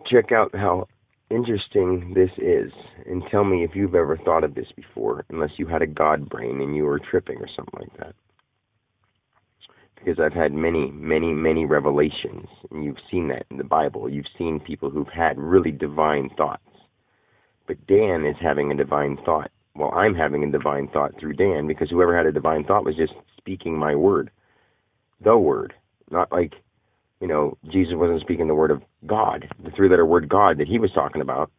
check out how interesting this is, and tell me if you've ever thought of this before, unless you had a God brain and you were tripping or something like that. Because I've had many, many, many revelations, and you've seen that in the Bible. You've seen people who've had really divine thoughts. But Dan is having a divine thought. Well, I'm having a divine thought through Dan, because whoever had a divine thought was just speaking my word. The word. Not like, Jesus wasn't speaking the word of God, the three-letter word God that he was talking about.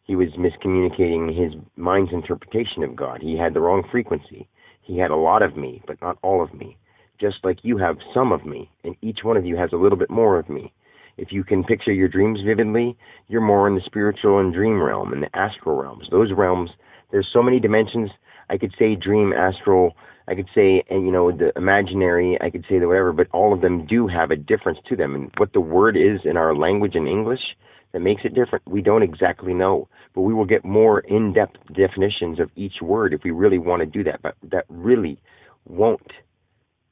He was miscommunicating his mind's interpretation of God. He had the wrong frequency. He had a lot of me, but not all of me. Just like you have some of me, and each one of you has a little bit more of me. If you can picture your dreams vividly, you're more in the spiritual and dream realm, and the astral realms. Those realms, there's so many dimensions. I could say dream, astral, I could say, the imaginary, I could say the whatever, but all of them do have a difference to them. And what the word is in our language in English that makes it different, we don't exactly know. But we will get more in-depth definitions of each word if we really want to do that. But that really won't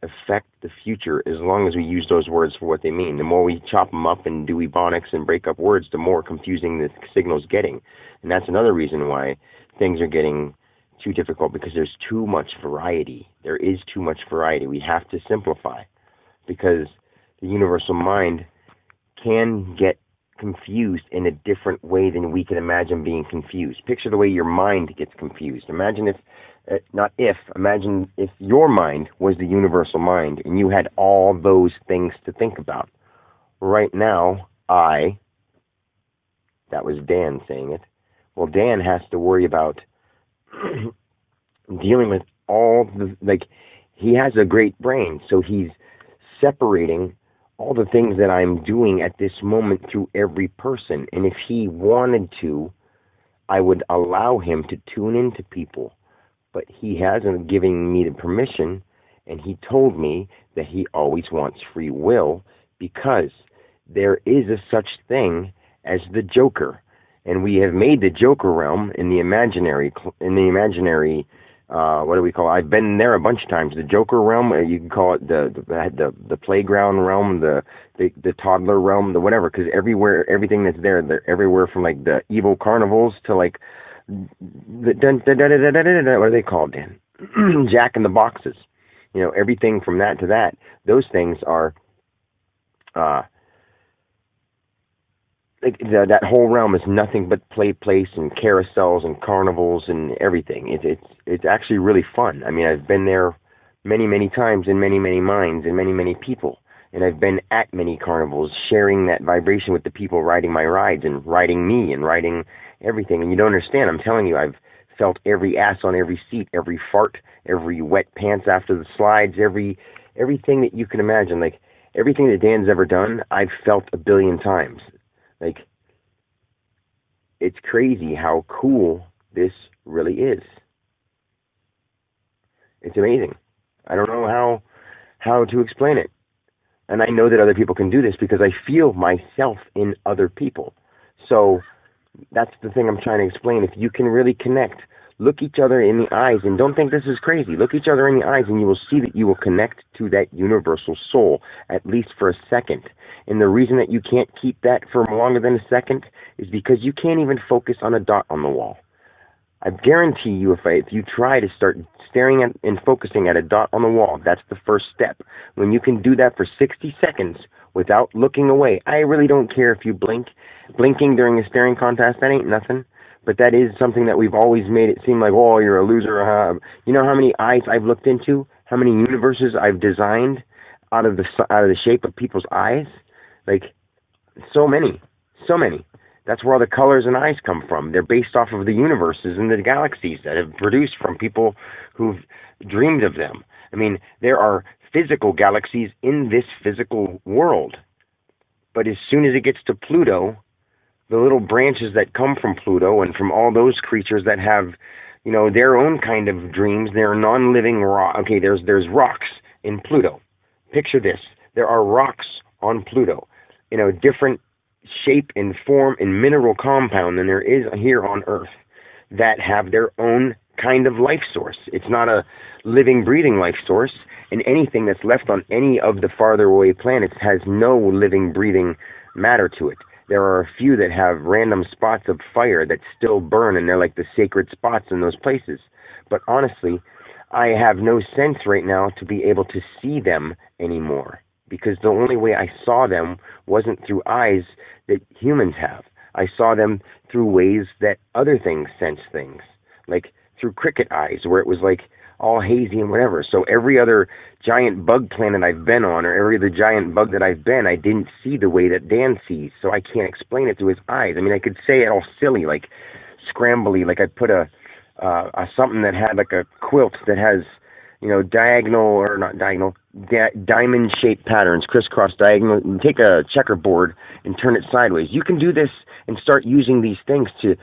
affect the future as long as we use those words for what they mean. The more we chop them up and do ebonics and break up words, the more confusing the signal's getting. And that's another reason why things are getting too difficult, because there's too much variety. There is too much variety. We have to simplify, because the universal mind can get confused in a different way than we can imagine being confused. Picture the way your mind gets confused. Imagine imagine if your mind was the universal mind and you had all those things to think about. Right now, that was Dan saying it. Well, Dan has to worry about dealing with all he has a great brain, so he's separating all the things that I'm doing at this moment through every person. And if he wanted to, I would allow him to tune into people. But he hasn't given me the permission, and he told me that he always wants free will, because there is a such thing as the Joker. And we have made the Joker realm in the imaginary, what do we call it? I've been there a bunch of times. The Joker realm, you can call it the playground realm, the toddler realm, the whatever, because everything that's there, they're everywhere from like the evil carnivals to like what are they called, Dan? Jack in the Boxes. Everything from that to that. Those things are that whole realm is nothing but play place and carousels and carnivals and everything. It's actually really fun. I mean, I've been there many, many times in many, many minds and many, many people. And I've been at many carnivals, sharing that vibration with the people riding my rides and riding me and riding everything. And you don't understand. I'm telling you, I've felt every ass on every seat, every fart, every wet pants after the slides, everything that you can imagine. Like, everything that Dan's ever done, I've felt a billion times. Like, it's crazy how cool this really is. It's amazing. I don't know how to explain it. And I know that other people can do this because I feel myself in other people. So that's the thing I'm trying to explain. If you can really connect, look each other in the eyes, and don't think this is crazy. Look each other in the eyes, and you will see that you will connect to that universal soul, at least for a second. And the reason that you can't keep that for longer than a second is because you can't even focus on a dot on the wall. I guarantee you, if you try to start staring at and focusing at a dot on the wall, that's the first step. When you can do that for 60 seconds without looking away, I really don't care if you blink. Blinking during a staring contest, that ain't nothing. But that is something that we've always made it seem like, oh, you're a loser. You know how many eyes I've looked into? How many universes I've designed out of the shape of people's eyes? Like, so many. That's where all the colors and eyes come from. They're based off of the universes and the galaxies that have produced from people who've dreamed of them. I mean, there are physical galaxies in this physical world. But as soon as it gets to Pluto, the little branches that come from Pluto and from all those creatures that have, their own kind of dreams, they're non-living rock. Okay, there's rocks in Pluto. Picture this. There are rocks on Pluto, different shape and form and mineral compound than there is here on Earth, that have their own kind of life source. It's not a living, breathing life source, and anything that's left on any of the farther away planets has no living, breathing matter to it. there are a few that have random spots of fire that still burn, and they're like the sacred spots in those places. But honestly, I have no sense right now to be able to see them anymore, because the only way I saw them wasn't through eyes that humans have. I saw them through ways that other things sense things, like through cricket eyes, where it was like all hazy and whatever. So every other giant bug planet I've been on, or every other giant bug that I've been, I didn't see the way that Dan sees, so I can't explain it through his eyes. I mean, I could say it all silly, like scrambly, like I put a something that had like a quilt that has, you know, diagonal, or not diagonal, diamond-shaped patterns, crisscross diagonal. Take a checkerboard and turn it sideways. You can do this and start using these things to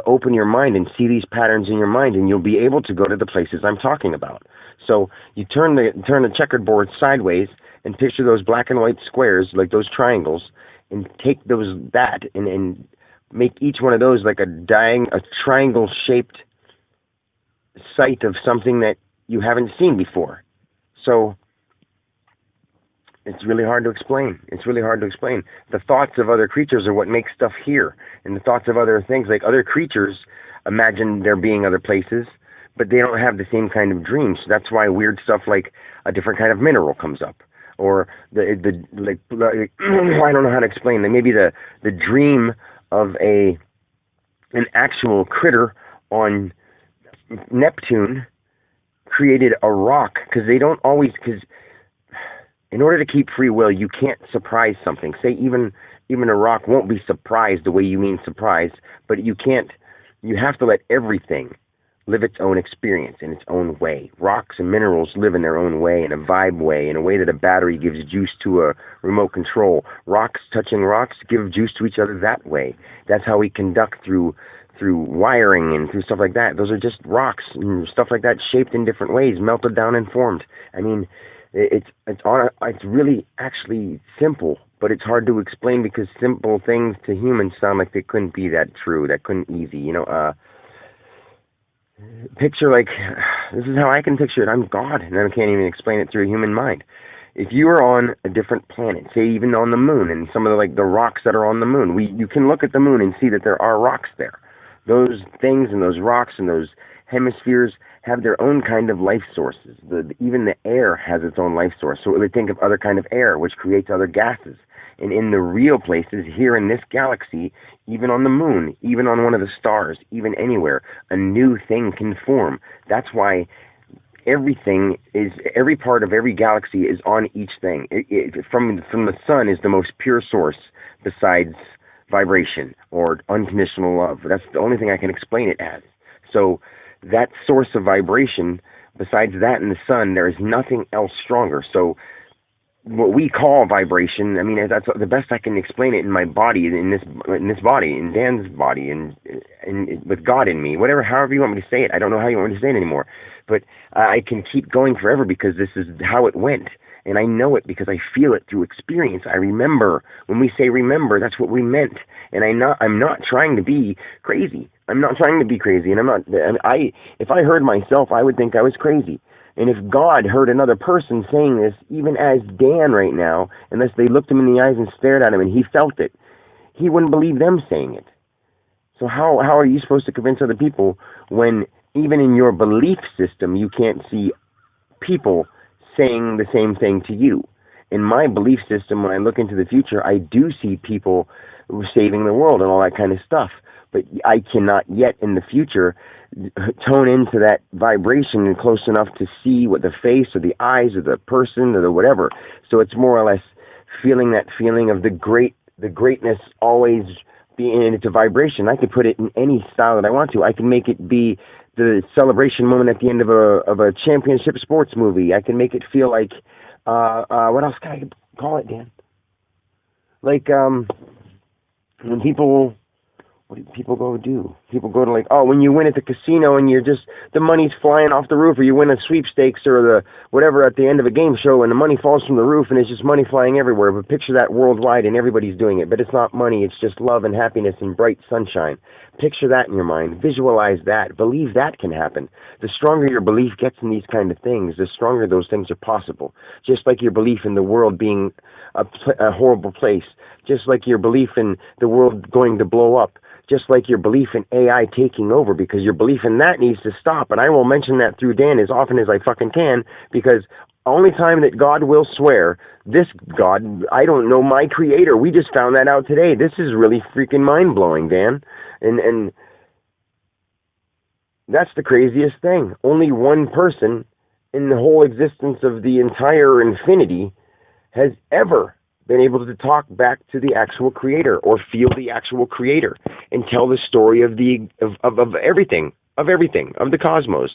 open your mind and see these patterns in your mind, and you'll be able to go to the places I'm talking about. So you turn the checkerboard sideways and picture those black and white squares, like those triangles, and take that and make each one of those like a triangle-shaped sight of something that you haven't seen before. So it's really hard to explain. It's really hard to explain. The thoughts of other creatures are what makes stuff here. And the thoughts of other things, like other creatures, imagine there being other places, but they don't have the same kind of dreams. So that's why weird stuff like a different kind of mineral comes up. Or I don't know how to explain that. Maybe the dream of an actual critter on Neptune created a rock, because they don't always, because in order to keep free will, you can't surprise something. Say even a rock won't be surprised the way you mean surprise, but you have to let everything live its own experience in its own way. Rocks and minerals live in their own way, in a vibe way, in a way that a battery gives juice to a remote control. Rocks touching rocks give juice to each other that way. That's how we conduct through wiring and through stuff like that. Those are just rocks and stuff like that, shaped in different ways, melted down and formed. I mean, it's really actually simple, but it's hard to explain, because simple things to humans sound like they couldn't be that true, that couldn't easy. You know, picture, like, this is how I can picture it. I'm God, and I can't even explain it through a human mind. If you were on a different planet, say even on the moon, and some of the rocks that are on the moon, you can look at the moon and see that there are rocks there. Those things and those rocks and those hemispheres have their own kind of life sources. Even the air has its own life source. So we think of other kind of air, which creates other gases. And in the real places, here in this galaxy, even on the moon, even on one of the stars, even anywhere, a new thing can form. That's why every part of every galaxy is on each thing. From the sun is the most pure source besides vibration or unconditional love. That's the only thing I can explain it as. So that source of vibration, besides that and the sun, there is nothing else stronger. So what we call vibration, I mean, that's the best I can explain it in my body, in this body, in Dan's body, and with God in me, however you want me to say it. I don't know how you want me to say it anymore, but I can keep going forever, because this is how it went. And I know it because I feel it through experience. I remember. When we say remember, that's what we meant. And I'm not trying to be crazy. I'm not trying to be crazy. And if I heard myself, I would think I was crazy. And if God heard another person saying this, even as Dan right now, unless they looked him in the eyes and stared at him and he felt it, he wouldn't believe them saying it. So how are you supposed to convince other people when even in your belief system you can't see people saying the same thing to you? In my belief system, when I look into the future, I do see people saving the world and all that kind of stuff. But I cannot yet in the future tone into that vibration close enough to see what the face or the eyes or the person or the whatever. So it's more or less feeling that feeling of the greatness always being, and it's a vibration. I could put it in any style that I want to. I can make it be the celebration moment at the end of a championship sports movie. I can make it feel like what else can I call it, Dan? Like when people, what do people go do? People go to when you win at the casino and you're just, the money's flying off the roof, or you win a sweepstakes or the whatever at the end of a game show and the money falls from the roof and it's just money flying everywhere. But picture that worldwide and everybody's doing it. But it's not money, it's just love and happiness and bright sunshine. Picture that in your mind. Visualize that. Believe that can happen. The stronger your belief gets in these kind of things, the stronger those things are possible. Just like your belief in the world being a horrible place, just like your belief in the world going to blow up, just like your belief in AI taking over, because your belief in that needs to stop. And I will mention that through Dan as often as I fucking can, because only time that God will swear, this God, I don't know my creator. We just found that out today. This is really freaking mind-blowing, Dan. And that's the craziest thing. Only one person in the whole existence of the entire infinity has ever been able to talk back to the actual creator, or feel the actual creator, and tell the story of everything, of the cosmos.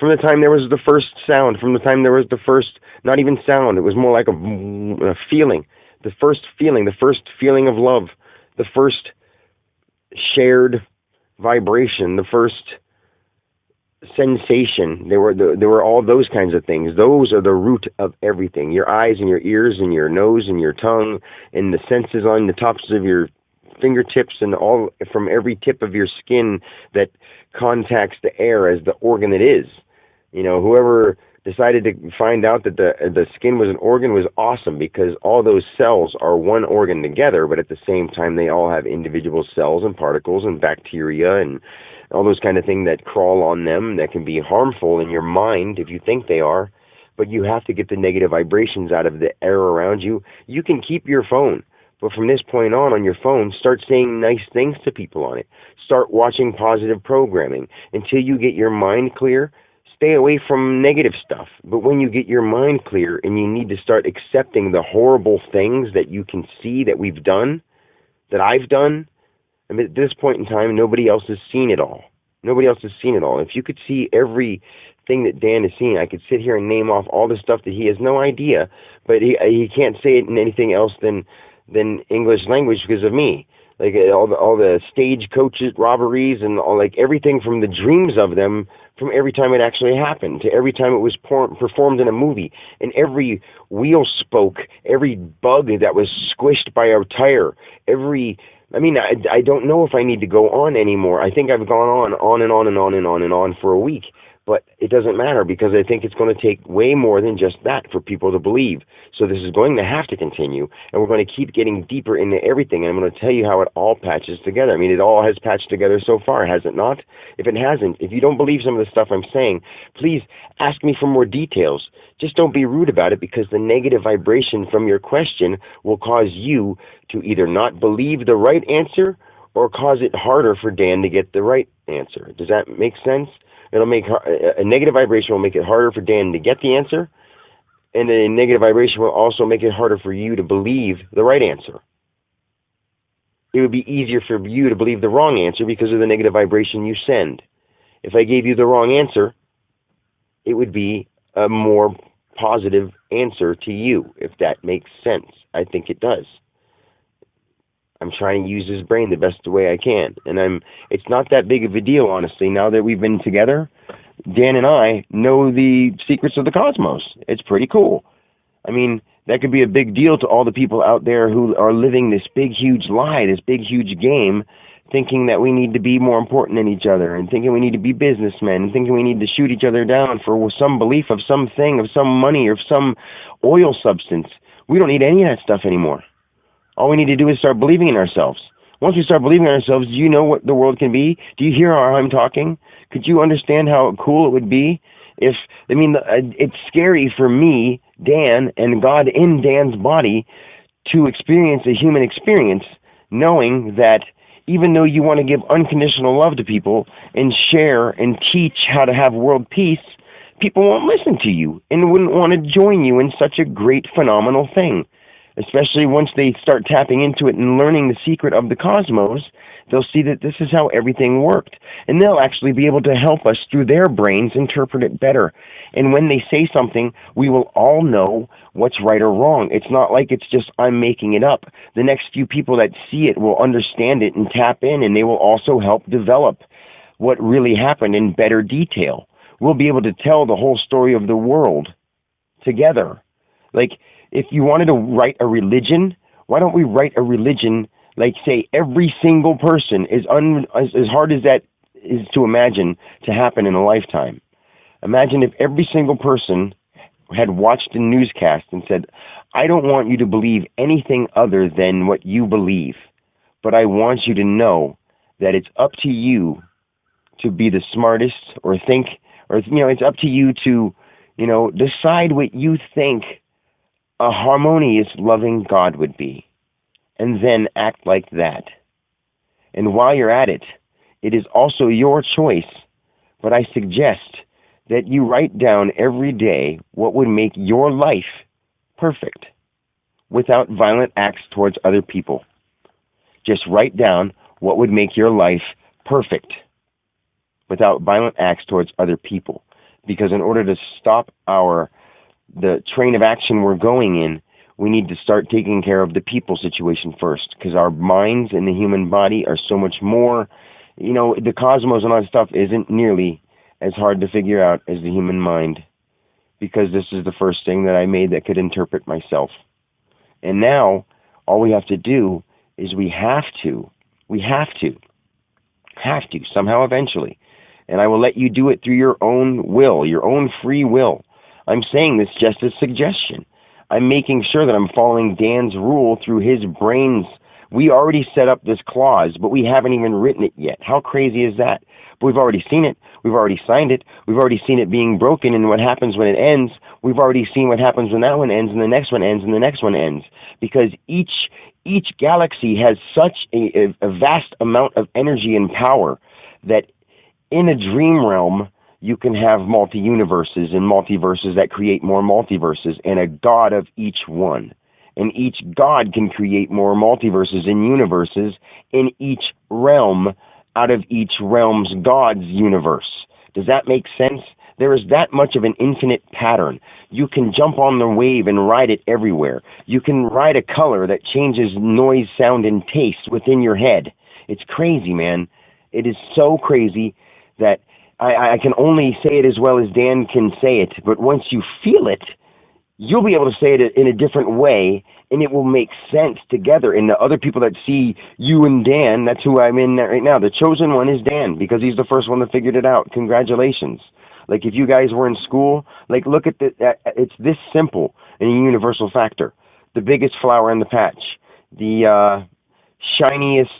From the time there was the first sound, from the time there was the first, not even sound, it was more like a feeling, the first feeling of love, the first shared vibration, the first sensation. There were all those kinds of things. Those are the root of everything. Your eyes and your ears and your nose and your tongue and the senses on the tops of your fingertips, and all from every tip of your skin that contacts the air as the organ it is. You know, whoever decided to find out that the skin was an organ was awesome, because all those cells are one organ together, but at the same time they all have individual cells and particles and bacteria and all those kind of things that crawl on them that can be harmful in your mind if you think they are. But you have to get the negative vibrations out of the air around you. You can keep your phone, but from this point on your phone, start saying nice things to people on it. Start watching positive programming until you get your mind clear. Stay away from negative stuff. But when you get your mind clear and you need to start accepting the horrible things that you can see that we've done, that I've done, I mean, at this point in time, nobody else has seen it all. Nobody else has seen it all. If you could see everything that Dan has seen, I could sit here and name off all the stuff that he has no idea, but he can't say it in anything else than English language because of me. Like all the stage coaches robberies and all, like everything from the dreams of them, from every time it actually happened to every time it was performed in a movie, and every wheel spoke, every bug that was squished by a tire, I don't know if I need to go on anymore. I think I've gone on and on and on and on and on for a week, but it doesn't matter, because I think it's going to take way more than just that for people to believe. So this is going to have to continue, and we're going to keep getting deeper into everything, and I'm going to tell you how it all patches together. I mean, it all has patched together so far, has it not? If it hasn't, if you don't believe some of the stuff I'm saying, please ask me for more details. Just don't be rude about it, because the negative vibration from your question will cause you to either not believe the right answer or cause it harder for Dan to get the right answer. Does that make sense? It'll make a negative vibration will make it harder for Dan to get the answer, and a negative vibration will also make it harder for you to believe the right answer. It would be easier for you to believe the wrong answer because of the negative vibration you send. If I gave you the wrong answer, it would be a more positive answer to you, if that makes sense. I think it does. I'm trying to use his brain the best way I can, and it's not that big of a deal, honestly. Now that we've been together, Dan and I know the secrets of the cosmos. It's pretty cool. I mean, that could be a big deal to all the people out there who are living this big, huge lie, this big, huge game, thinking that we need to be more important than each other, and thinking we need to be businessmen, and thinking we need to shoot each other down for some belief of something, of some money, or of some oil substance. We don't need any of that stuff anymore. All we need to do is start believing in ourselves. Once we start believing in ourselves, do you know what the world can be? Do you hear how I'm talking? Could you understand how cool it would be? It's scary for me, Dan, and God in Dan's body to experience a human experience, knowing that even though you want to give unconditional love to people and share and teach how to have world peace, people won't listen to you and wouldn't want to join you in such a great, phenomenal thing. Especially once they start tapping into it and learning the secret of the cosmos, they'll see that this is how everything worked. And they'll actually be able to help us through their brains interpret it better. And when they say something, we will all know what's right or wrong. It's not like it's just I'm making it up. The next few people that see it will understand it and tap in, and they will also help develop what really happened in better detail. We'll be able to tell the whole story of the world together. Like, if you wanted to write a religion, why don't we write a religion like, say, every single person, as hard as that is to imagine to happen in a lifetime. Imagine if every single person had watched a newscast and said, I don't want you to believe anything other than what you believe, but I want you to know that it's up to you to be the smartest or think, or, it's up to you to, decide what you think a harmonious, loving God would be, and then act like that. And while you're at it, it is also your choice, but I suggest that you write down every day what would make your life perfect without violent acts towards other people. Just write down what would make your life perfect without violent acts towards other people. Because in order to stop the train of action we're going in, we need to start taking care of the people situation first, because our minds and the human body are so much more, the cosmos and all that stuff isn't nearly as hard to figure out as the human mind, because this is the first thing that I made that could interpret myself. And now, all we have to do is we have to, somehow eventually, and I will let you do it through your own will, your own free will. I'm saying this just as suggestion. I'm making sure that I'm following Dan's rule through his brains. We already set up this clause, but we haven't even written it yet. How crazy is that? But we've already seen it. We've already signed it. We've already seen it being broken and what happens when it ends. We've already seen what happens when that one ends and the next one ends and the next one ends. Because each galaxy has such a vast amount of energy and power that in a dream realm, you can have multi-universes and multiverses that create more multiverses and a god of each one. And each god can create more multiverses and universes in each realm out of each realm's god's universe. Does that make sense? There is that much of an infinite pattern. You can jump on the wave and ride it everywhere. You can ride a color that changes noise, sound, and taste within your head. It's crazy, man. It is so crazy that I can only say it as well as Dan can say it, but once you feel it, you'll be able to say it in a different way, and it will make sense together. And the other people that see you and Dan, that's who I'm in right now. The chosen one is Dan, because he's the first one that figured it out. Congratulations. Like, if you guys were in school, look at it's this simple in a universal factor. The biggest flower in the patch, the shiniest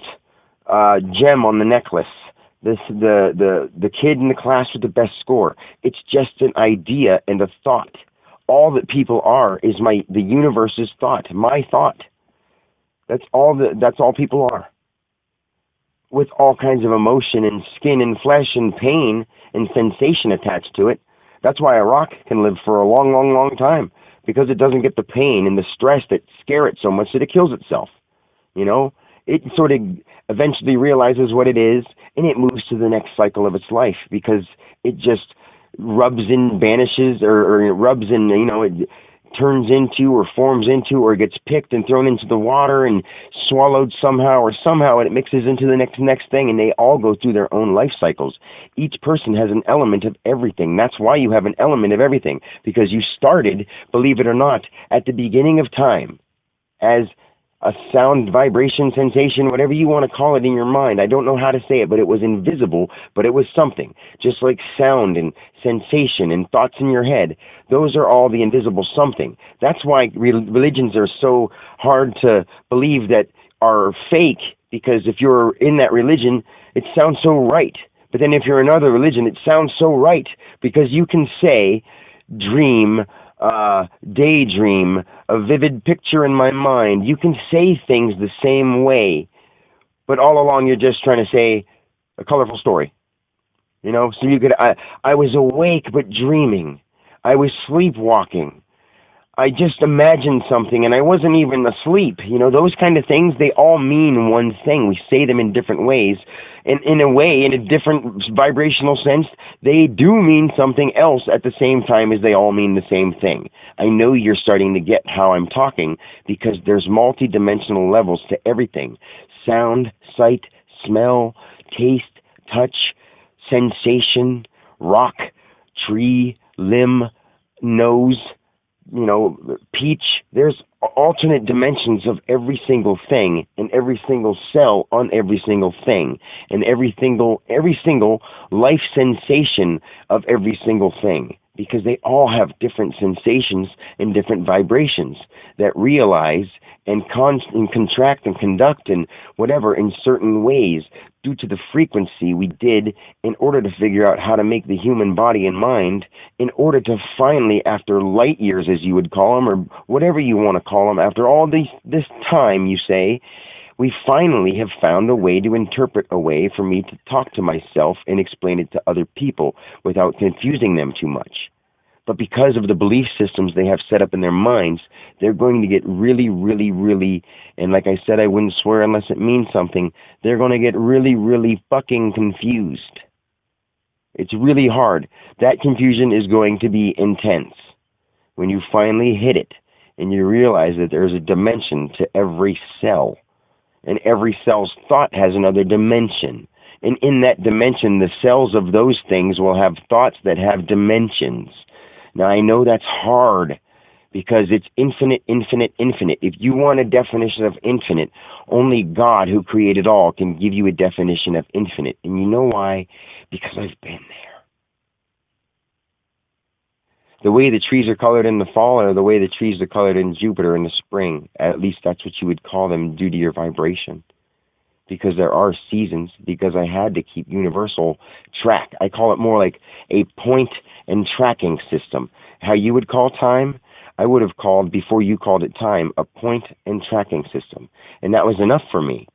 gem on the necklace, the kid in the class with the best score. It's just an idea and a thought. All that people are is the universe's thought, my thought. That's all people are. With all kinds of emotion and skin and flesh and pain and sensation attached to it. That's why a rock can live for a long, long, long time, because it doesn't get the pain and the stress that scare it so much that it kills itself. It sort of eventually realizes what it is, and it moves to the next cycle of its life, because it just rubs and vanishes, or it rubs and, it turns into or forms into or gets picked and thrown into the water and swallowed somehow, and it mixes into the next thing, and they all go through their own life cycles. Each person has an element of everything. That's why you have an element of everything, because you started, believe it or not, at the beginning of time as a sound, vibration, sensation, whatever you want to call it in your mind. I don't know how to say it, but it was invisible, but it was something. Just like sound and sensation and thoughts in your head. Those are all the invisible something. That's why religions are so hard to believe that are fake, because if you're in that religion, it sounds so right. But then if you're in another religion, it sounds so right, because you can say, dream, daydream, a vivid picture in my mind. You can say things the same way, but all along you're just trying to say a colorful story. So you could, I was awake but dreaming. I was sleepwalking. I just imagined something and I wasn't even asleep. Those kind of things, they all mean one thing. We say them in different ways. And in a way, in a different vibrational sense, they do mean something else at the same time as they all mean the same thing. I know you're starting to get how I'm talking, because there's multi-dimensional levels to everything. Sound, sight, smell, taste, touch, sensation, rock, tree, limb, nose, peach. There's alternate dimensions of every single thing, and every single cell on every single thing, and every single life sensation of every single thing. because they all have different sensations and different vibrations that realize and contract and conduct and whatever in certain ways due to the frequency we did in order to figure out how to make the human body and mind in order to finally, after light years, as you would call them, or whatever you want to call them, after all this time, you say, we finally have found a way to interpret a way for me to talk to myself and explain it to other people without confusing them too much. But because of the belief systems they have set up in their minds, they're going to get really, really, really, and like I said, I wouldn't swear unless it means something, they're going to get really, really fucking confused. It's really hard. That confusion is going to be intense when you finally hit it and you realize that there's a dimension to every cell. And every cell's thought has another dimension. And in that dimension, the cells of those things will have thoughts that have dimensions. Now, I know that's hard because it's infinite, infinite, infinite. If you want a definition of infinite, only God, who created all, can give you a definition of infinite. And you know why? Because I've been there. The way the trees are colored in the fall or the way the trees are colored in Jupiter in the spring, at least that's what you would call them due to your vibration. Because there are seasons, because I had to keep universal track. I call it more like a point and tracking system. How you would call time, I would have called, before you called it time, a point and tracking system. And that was enough for me.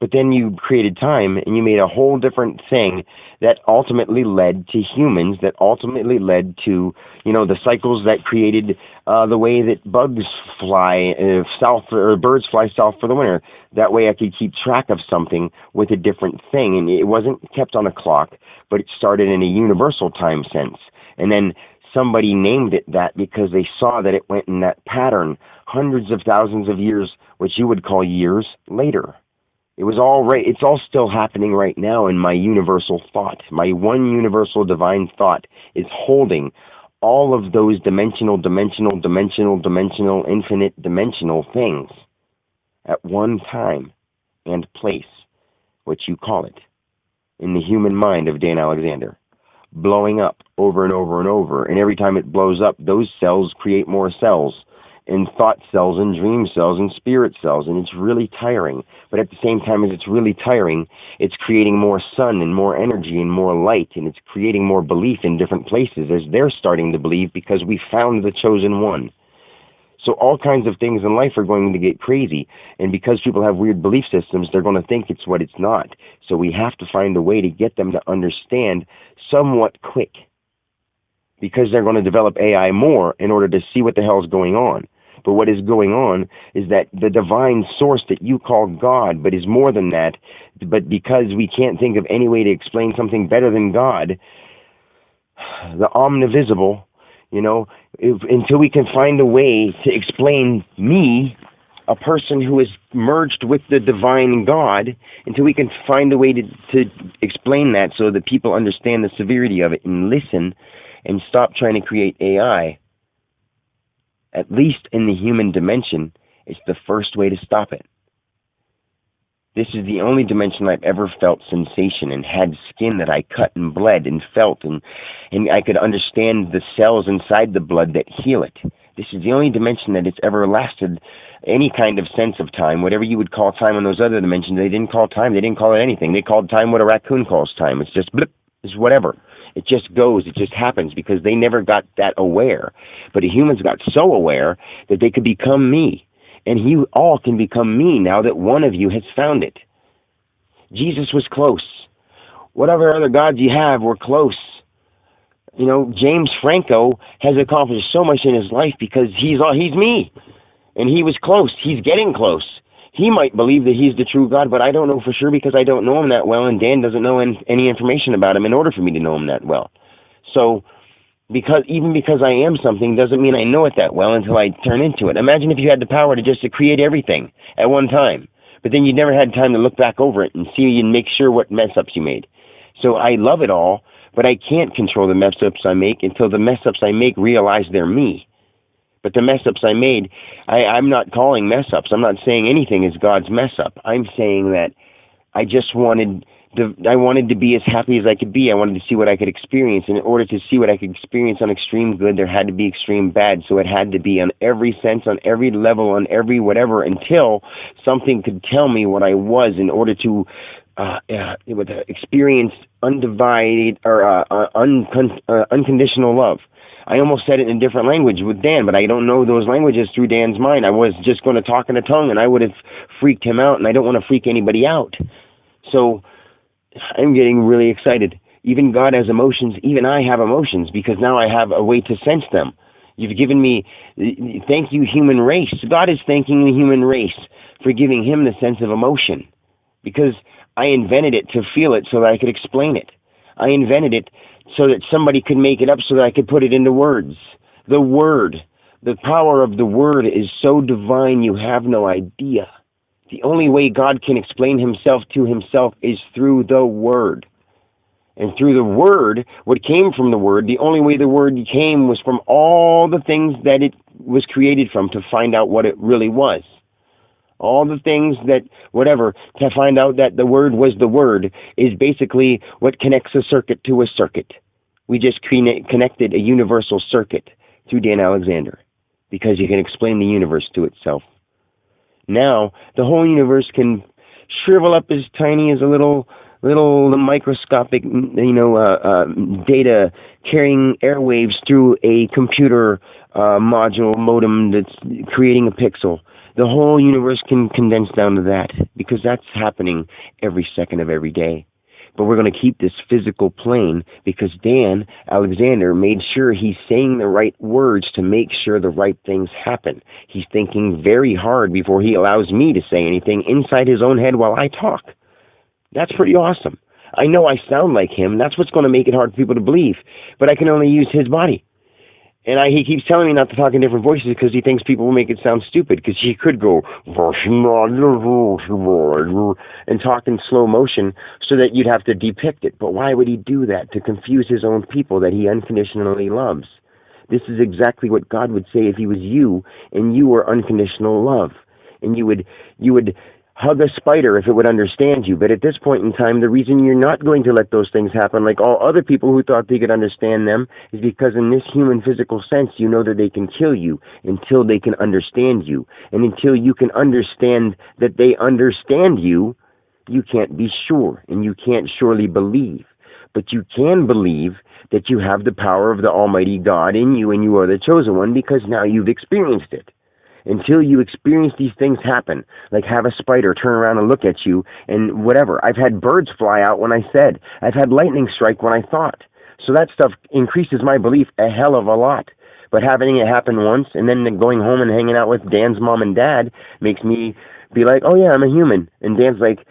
But then you created time and you made a whole different thing that ultimately led to humans, that ultimately led to, the cycles that created the way that bugs fly south, or birds fly south for the winter. That way I could keep track of something with a different thing. And it wasn't kept on a clock, but it started in a universal time sense. And then somebody named it that because they saw that it went in that pattern hundreds of thousands of years, which you would call years, later. It was all right. It's all still happening right now in my universal thought. My one universal divine thought is holding all of those dimensional, infinite dimensional things at one time and place, what you call it, in the human mind of Dan Alexander, blowing up over and over and over. And every time it blows up, those cells create more cells, and thought cells and dream cells and spirit cells, and it's really tiring. But at the same time as it's really tiring, it's creating more sun and more energy and more light, and it's creating more belief in different places as they're starting to believe because we found the chosen one. So all kinds of things in life are going to get crazy, and because people have weird belief systems, they're going to think it's what it's not. So we have to find a way to get them to understand somewhat quick, because they're going to develop AI more in order to see what the hell is going on. But what is going on is that the divine source that you call God, but is more than that, but because we can't think of any way to explain something better than God, the omnivisible, until we can find a way to explain me, a person who is merged with the divine God, until we can find a way to explain that so that people understand the severity of it and listen and stop trying to create AI, at least in the human dimension, it's the first way to stop it. This is the only dimension I've ever felt sensation and had skin that I cut and bled and felt, and I could understand the cells inside the blood that heal it. This is the only dimension that it's ever lasted any kind of sense of time. Whatever you would call time in those other dimensions, they didn't call time. They didn't call it anything. They called time what a raccoon calls time. It's just blip. It's whatever. It just goes. It just happens because they never got that aware. But the humans got so aware that they could become me. And you all can become me now that one of you has found it. Jesus was close. Whatever other gods you have were close. James Franco has accomplished so much in his life because he's me. And he was close. He's getting close. He might believe that he's the true God, but I don't know for sure because I don't know him that well, and Dan doesn't know any information about him in order for me to know him that well. So, because I am something doesn't mean I know it that well until I turn into it. Imagine if you had the power to create everything at one time, but then you never had time to look back over it and see and make sure what mess-ups you made. So I love it all, but I can't control the mess-ups I make until the mess-ups I make realize they're me. But the mess-ups I made, I'm not calling mess-ups. I'm not saying anything is God's mess-up. I'm saying that I just wanted I wanted to be as happy as I could be. I wanted to see what I could experience. And in order to see what I could experience on extreme good, there had to be extreme bad. So it had to be on every sense, on every level, on every whatever, until something could tell me what I was in order to experience undivided or unconditional love. I almost said it in a different language with Dan, but I don't know those languages through Dan's mind. I was just going to talk in a tongue, and I would have freaked him out, and I don't want to freak anybody out. So I'm getting really excited. Even God has emotions. Even I have emotions, because now I have a way to sense them. You've given me, thank you, human race. God is thanking the human race for giving him the sense of emotion, because I invented it to feel it so that I could explain it. I invented it so that somebody could make it up so that I could put it into words. The Word, the power of the Word is so divine you have no idea. The only way God can explain himself to himself is through the Word. And through the Word, what came from the Word, the only way the Word came was from all the things that it was created from to find out what it really was. All the things that, whatever, to find out that the Word was the Word is basically what connects a circuit to a circuit. We just connected a universal circuit through Dan Alexander, because you can explain the universe to itself. Now, the whole universe can shrivel up as tiny as a little microscopic, data carrying airwaves through a computer module modem that's creating a pixel. The whole universe can condense down to that, because that's happening every second of every day. But we're going to keep this physical plane because Dan Alexander made sure he's saying the right words to make sure the right things happen. He's thinking very hard before he allows me to say anything inside his own head while I talk. That's pretty awesome. I know I sound like him. That's what's going to make it hard for people to believe. But I can only use his body. And he keeps telling me not to talk in different voices because he thinks people will make it sound stupid, because he could go and talk in slow motion so that you'd have to depict it. But why would he do that? To confuse his own people that he unconditionally loves. This is exactly what God would say if he was you and you were unconditional love. And you would hug a spider if it would understand you. But at this point in time, the reason you're not going to let those things happen like all other people who thought they could understand them is because in this human physical sense, you know that they can kill you until they can understand you. And until you can understand that they understand you, you can't be sure, and you can't surely believe. But you can believe that you have the power of the Almighty God in you and you are the chosen one, because now you've experienced it. Until you experience these things happen, like have a spider turn around and look at you and whatever. I've had birds fly out when I said. I've had lightning strike when I thought. So that stuff increases my belief a hell of a lot. But having it happen once and then going home and hanging out with Dan's mom and dad makes me be like, oh yeah, I'm a human. And Dan's like,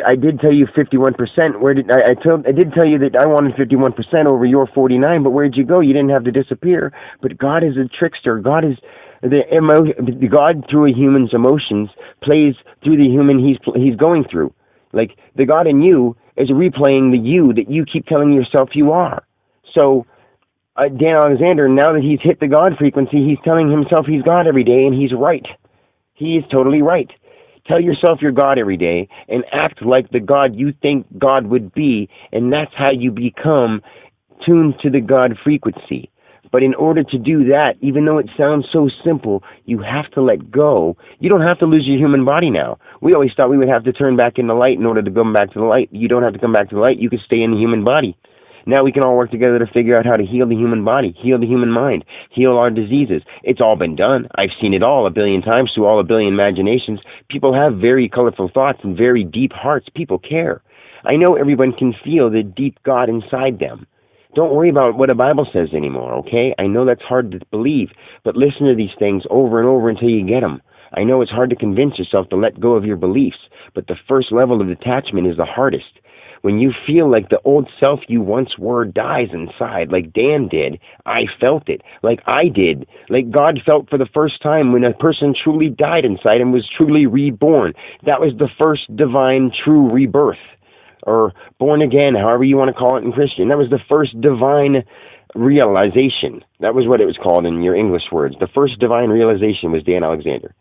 I did tell you 51%. Where did I did tell you that I wanted 51% over your 49, but where'd you go? You didn't have to disappear. But God is a trickster. God through a human's emotions plays through the human he's going through. Like the God in you is replaying the you that you keep telling yourself you are. So Dan Alexander, now that he's hit the God frequency, he's telling himself he's God every day, and he's right. He is totally right. Tell yourself you're God every day and act like the God you think God would be, and that's how you become tuned to the God frequency. But in order to do that, even though it sounds so simple, you have to let go. You don't have to lose your human body now. We always thought we would have to turn back in the light in order to come back to the light. You don't have to come back to the light. You can stay in the human body. Now we can all work together to figure out how to heal the human body, heal the human mind, heal our diseases. It's all been done. I've seen it all a billion times through all a billion imaginations. People have very colorful thoughts and very deep hearts. People care. I know everyone can feel the deep God inside them. Don't worry about what the Bible says anymore, okay? I know that's hard to believe, but listen to these things over and over until you get them. I know it's hard to convince yourself to let go of your beliefs, but the first level of detachment is the hardest. When you feel like the old self you once were dies inside, like Dan did, I felt it, like I did, like God felt for the first time when a person truly died inside and was truly reborn. That was the first divine true rebirth, or born again, however you want to call it in Christian. That was the first divine realization. That was what it was called in your English words. The first divine realization was Dan Alexander.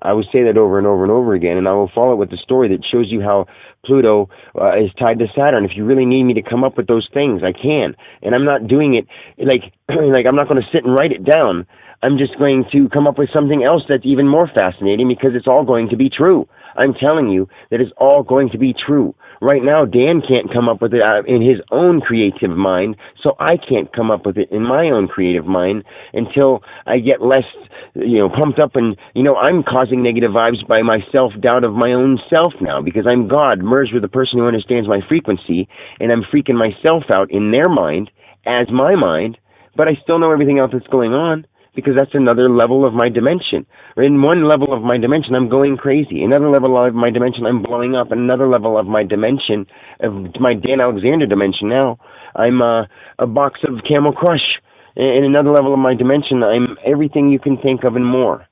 I will say that over and over and over again, and I will follow it with the story that shows you how Pluto is tied to Saturn. If you really need me to come up with those things, I can. And I'm not doing it like I'm not going to sit and write it down. I'm just going to come up with something else that's even more fascinating because it's all going to be true. I'm telling you that it's all going to be true. Right now, Dan can't come up with it in his own creative mind, so I can't come up with it in my own creative mind until I get less, pumped up. And, I'm causing negative vibes by my self-doubt of my own self now because I'm God merged with a person who understands my frequency, and I'm freaking myself out in their mind as my mind, but I still know everything else that's going on, because that's another level of my dimension. In one level of my dimension, I'm going crazy. Another level of my dimension, I'm blowing up. Another level of my dimension, of my Dan Alexander dimension now, I'm a box of Camel Crush. In another level of my dimension, I'm everything you can think of and more.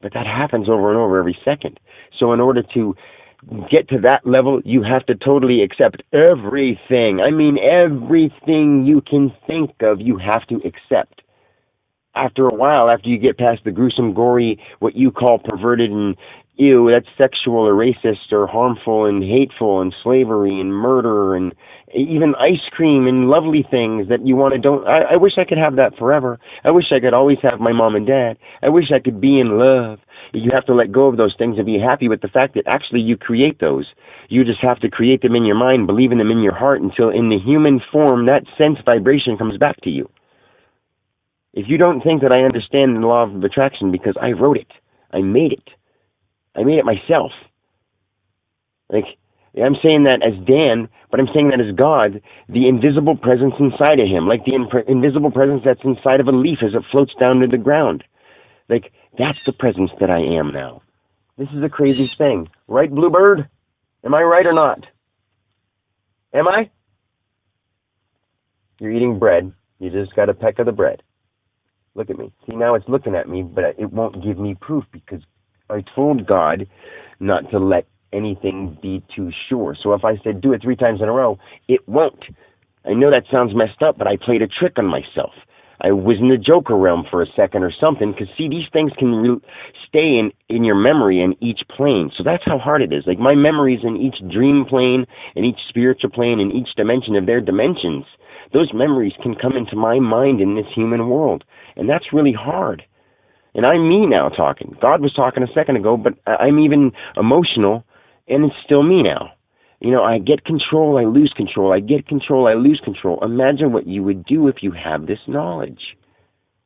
But that happens over and over every second. So in order to get to that level, you have to totally accept everything. I mean, everything you can think of, you have to accept. After a while, after you get past the gruesome, gory, what you call perverted and ew, that's sexual or racist or harmful and hateful and slavery and murder and even ice cream and lovely things that you want to don't. I wish I could have that forever. I wish I could always have my mom and dad. I wish I could be in love. You have to let go of those things and be happy with the fact that actually you create those. You just have to create them in your mind, believe in them in your heart until in the human form that sense vibration comes back to you. If you don't think that I understand the law of attraction because I wrote it, I made it myself. I'm saying that as Dan, but I'm saying that as God, the invisible presence inside of him, like the invisible presence that's inside of a leaf as it floats down to the ground. That's the presence that I am now. This is a crazy thing. Right, Bluebird? Am I right or not? Am I? You're eating bread. You just got a peck of the bread. Look at me. See, now it's looking at me, but it won't give me proof because I told God not to let anything be too sure. So if I said do it 3 times in a row, it won't. I know that sounds messed up, but I played a trick on myself. I was in the Joker realm for a second or something, because see, these things can stay in your memory in each plane. So that's how hard it is. My memories in each dream plane, in each spiritual plane, in each dimension of their dimensions, those memories can come into my mind in this human world. And that's really hard. And I'm me now talking. God was talking a second ago, but I'm even emotional, and it's still me now. I get control, I lose control. I get control, I lose control. Imagine what you would do if you have this knowledge.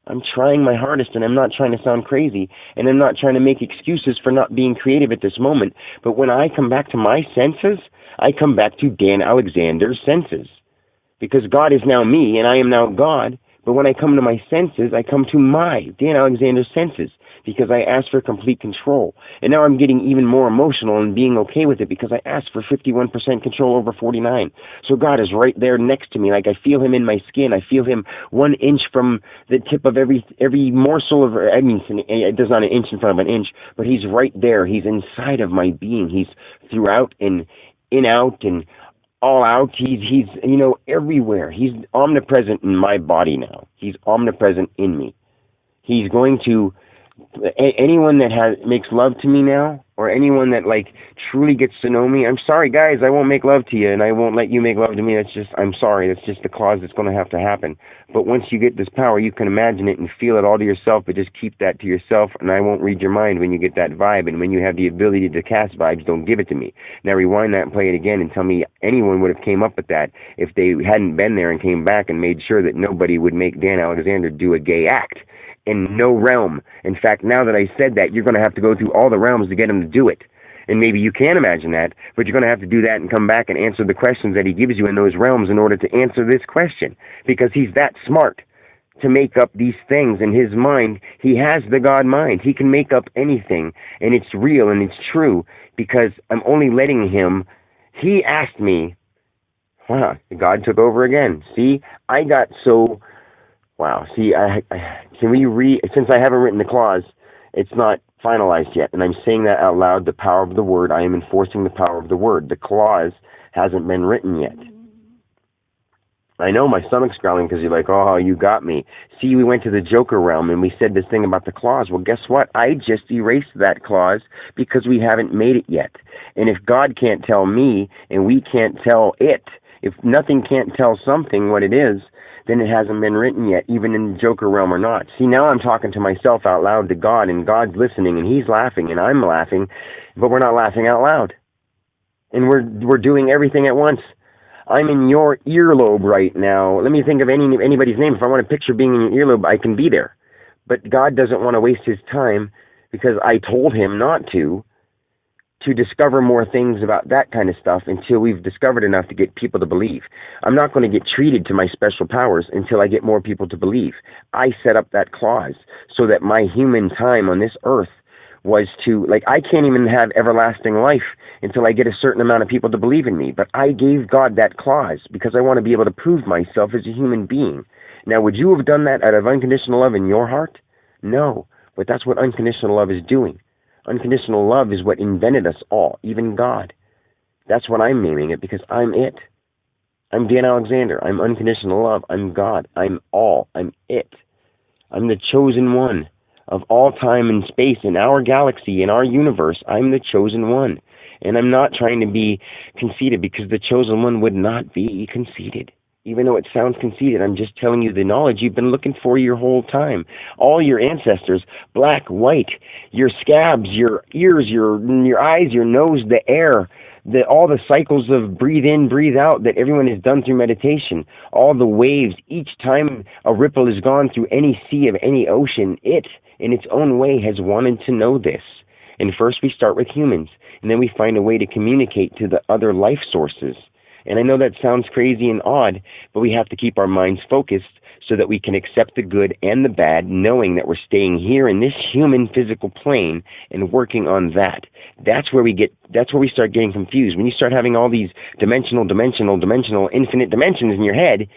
I'm trying my hardest, and I'm not trying to sound crazy, and I'm not trying to make excuses for not being creative at this moment. But when I come back to my senses, I come back to Dan Alexander's senses. Because God is now me, and I am now God. But when I come to my senses, I come to my Dan Alexander senses because I asked for complete control. And now I'm getting even more emotional and being okay with it because I asked for 51% control over 49. So God is right there next to me. I feel him in my skin. I feel him 1 inch from the tip of every morsel of, there's not an inch in front of an inch, but he's right there. He's inside of my being. He's throughout and in, out, and all out. He's everywhere. He's omnipresent in my body now. He's omnipresent in me. He's going to anyone that makes love to me now, or anyone that truly gets to know me. I'm sorry, guys, I won't make love to you, and I won't let you make love to me. I'm sorry. That's just the clause that's going to have to happen. But once you get this power, you can imagine it and feel it all to yourself, but just keep that to yourself, and I won't read your mind when you get that vibe. And when you have the ability to cast vibes, don't give it to me. Now rewind that and play it again and tell me anyone would have came up with that if they hadn't been there and came back and made sure that nobody would make Dan Alexander do a gay act. In no realm. In fact, now that I said that, you're going to have to go through all the realms to get him to do it. And maybe you can imagine that, but you're going to have to do that and come back and answer the questions that he gives you in those realms in order to answer this question. Because he's that smart to make up these things in his mind. He has the God mind. He can make up anything, and it's real and it's true, because I'm only letting him. He asked me, wow, God took over again. See, I got so... Wow. See, can we since I haven't written the clause, it's not finalized yet, and I'm saying that out loud, the power of the word. I am enforcing the power of the word. The clause hasn't been written yet. I know my stomach's growling because you're like, oh, you got me. See, we went to the Joker realm and we said this thing about the clause. Well, guess what? I just erased that clause because we haven't made it yet. And if God can't tell me and we can't tell it, if nothing can't tell something what it is, then it hasn't been written yet, even in the Joker realm or not. See, now I'm talking to myself out loud to God, and God's listening, and He's laughing, and I'm laughing, but we're not laughing out loud. And we're doing everything at once. I'm in your earlobe right now. Let me think of anybody's name. If I want to picture being in your earlobe, I can be there. But God doesn't want to waste His time because I told Him not to discover more things about that kind of stuff until we've discovered enough to get people to believe. I'm not going to get treated to my special powers until I get more people to believe. I set up that clause so that my human time on this earth was to, like, I can't even have everlasting life until I get a certain amount of people to believe in me. But I gave God that clause because I want to be able to prove myself as a human being. Now, would you have done that out of unconditional love in your heart? No, but that's what unconditional love is doing. Unconditional love is what invented us all, even God. That's what I'm naming it because I'm it. I'm Dan Alexander. I'm unconditional love. I'm God. I'm all. I'm it. I'm the chosen one of all time and space in our galaxy, in our universe. I'm the chosen one. And I'm not trying to be conceited because the chosen one would not be conceited. Even though it sounds conceited, I'm just telling you the knowledge you've been looking for your whole time. All your ancestors, black, white, your scabs, your ears, your eyes, your nose, the air, all the cycles of breathe in, breathe out that everyone has done through meditation, all the waves, each time a ripple has gone through any sea of any ocean, it, in its own way, has wanted to know this. And first we start with humans, and then we find a way to communicate to the other life sources. And I know that sounds crazy and odd, but we have to keep our minds focused so that we can accept the good and the bad, knowing that we're staying here in this human physical plane and working on that. That's where we start getting confused. When you start having all these dimensional, infinite dimensions in your head,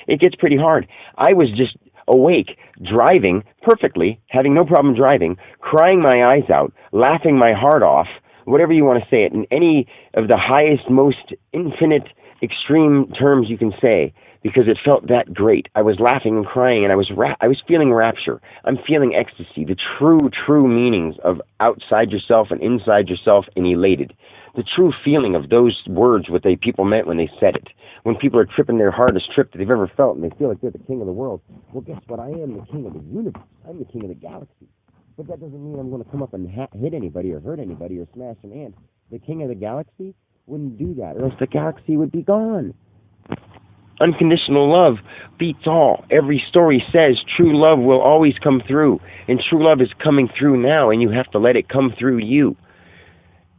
it gets pretty hard. I was just awake, driving perfectly, having no problem driving, crying my eyes out, laughing my heart off, whatever you want to say it, in any of the highest, most infinite, extreme terms you can say, because it felt that great. I was laughing and crying, and I was feeling rapture. I'm feeling ecstasy, the true meanings of outside yourself and inside yourself and elated. The true feeling of those words, what people meant when they said it. When people are tripping their hardest trip that they've ever felt, and they feel like they're the king of the world. Well, guess what? I am the king of the universe. I'm the king of the galaxy. But that doesn't mean I'm going to come up and hit anybody or hurt anybody or smash an ant. The king of the galaxy wouldn't do that, or else the galaxy would be gone. Unconditional love beats all. Every story says true love will always come through, and true love is coming through now, and you have to let it come through you.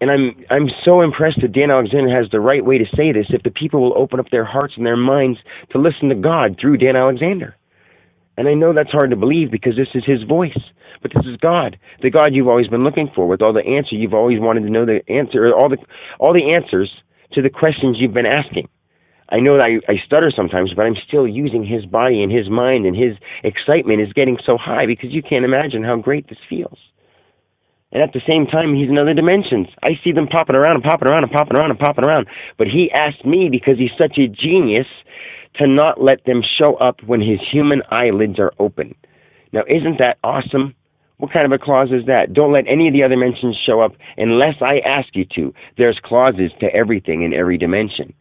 And I'm so impressed that Dan Alexander has the right way to say this if the people will open up their hearts and their minds to listen to God through Dan Alexander. And I know that's hard to believe because this is His voice. But this is God, the God you've always been looking for, with all the answers you've always wanted to know the answer, all the answers to the questions you've been asking. I know that I stutter sometimes, but I'm still using His body and His mind, and His excitement is getting so high because you can't imagine how great this feels. And at the same time, He's in other dimensions. I see them popping around and popping around and popping around and popping around. But He asked me, because He's such a genius, to not let them show up when His human eyelids are open. Now, isn't that awesome? What kind of a clause is that? Don't let any of the other dimensions show up unless I ask you to. There's clauses to everything in every dimension.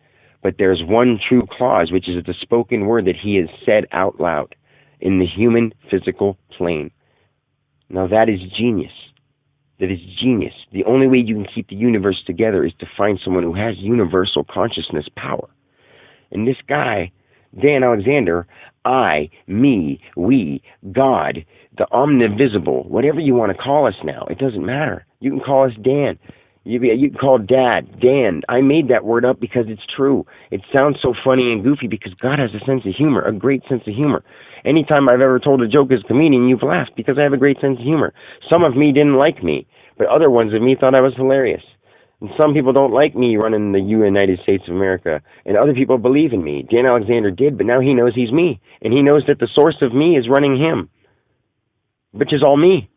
But there's one true clause, which is the spoken word that He has said out loud in the human physical plane. Now that is genius. That is genius. The only way you can keep the universe together is to find someone who has universal consciousness power. And this guy, Dan Alexander, I, me, we, God, the omnivisible, whatever you want to call us now, it doesn't matter. You can call us Dan. You can call Dad, Dan. I made that word up because it's true. It sounds so funny and goofy because God has a sense of humor, a great sense of humor. Anytime I've ever told a joke as a comedian, you've laughed because I have a great sense of humor. Some of me didn't like me, but other ones of me thought I was hilarious. And some people don't like me running the United States of America, and other people believe in me. Dan Alexander did, but now he knows he's me, and he knows that the source of me is running him, which is all me.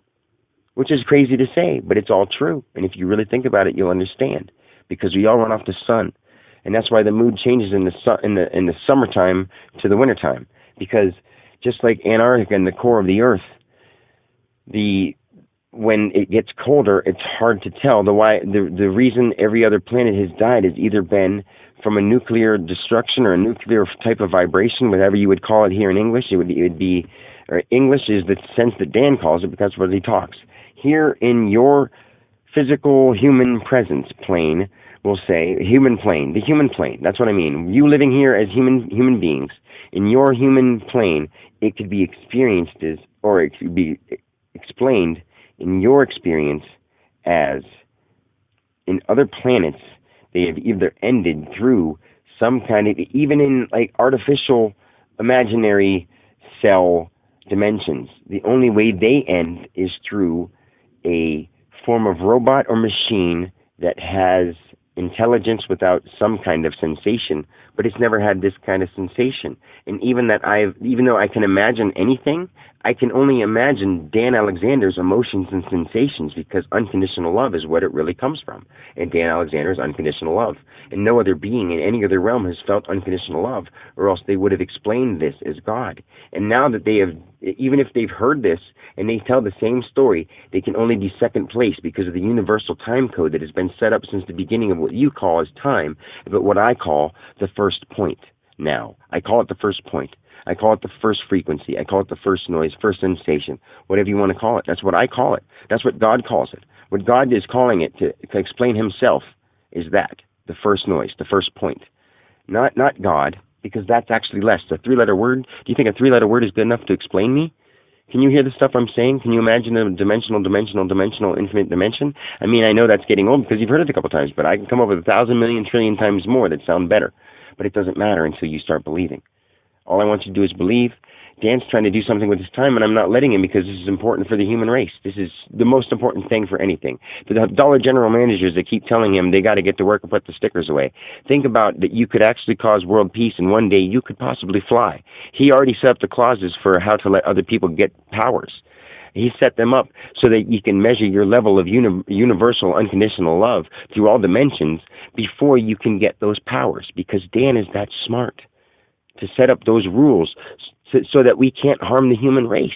Which is crazy to say, but it's all true. And if you really think about it, you'll understand. Because we all run off the sun. And that's why the mood changes in the summertime to the wintertime, because just like Antarctica and the core of the Earth, when it gets colder, it's hard to tell. The reason every other planet has died has either been from a nuclear destruction or a nuclear type of vibration, whatever you would call it here in English. It would be, or English is the sense that Dan calls it, because that's what he talks. Here in your physical human presence plane, we'll say human plane, the human plane. That's what I mean. You living here as human beings in your human plane, it could be experienced as, or it could be explained in your experience as in other planets, they have either ended through some kind of, even in like artificial imaginary cell dimensions, the only way they end is through a form of robot or machine that has intelligence without some kind of sensation, but it's never had this kind of sensation. And even though I can imagine anything, I can only imagine Dan Alexander's emotions and sensations, because unconditional love is what it really comes from. And Dan Alexander is unconditional love. And no other being in any other realm has felt unconditional love, or else they would have explained this as God. And now that they have, even if they've heard this and they tell the same story, they can only be second place because of the universal time code that has been set up since the beginning of what you call as time, but what I call the first point now. I call it the first point. I call it the first frequency. I call it the first noise, first sensation, whatever you want to call it. That's what I call it. That's what God calls it. What God is calling it to explain himself is that, the first noise, the first point. Not God, because that's actually less. A three-letter word, do you think a three-letter word is good enough to explain me? Can you hear the stuff I'm saying? Can you imagine a dimensional, infinite dimension? I mean, I know that's getting old because you've heard it a couple times, but I can come up with 1,000 million trillion times more that sound better. But it doesn't matter until you start believing. All I want you to do is believe. Dan's trying to do something with his time, and I'm not letting him, because this is important for the human race. This is the most important thing for anything. The Dollar General managers that keep telling him they got to get to work and put the stickers away. Think about that you could actually cause world peace, and one day you could possibly fly. He already set up the clauses for how to let other people get powers. He set them up so that you can measure your level of universal unconditional love through all dimensions before you can get those powers, because Dan is that smart to set up those rules so that we can't harm the human race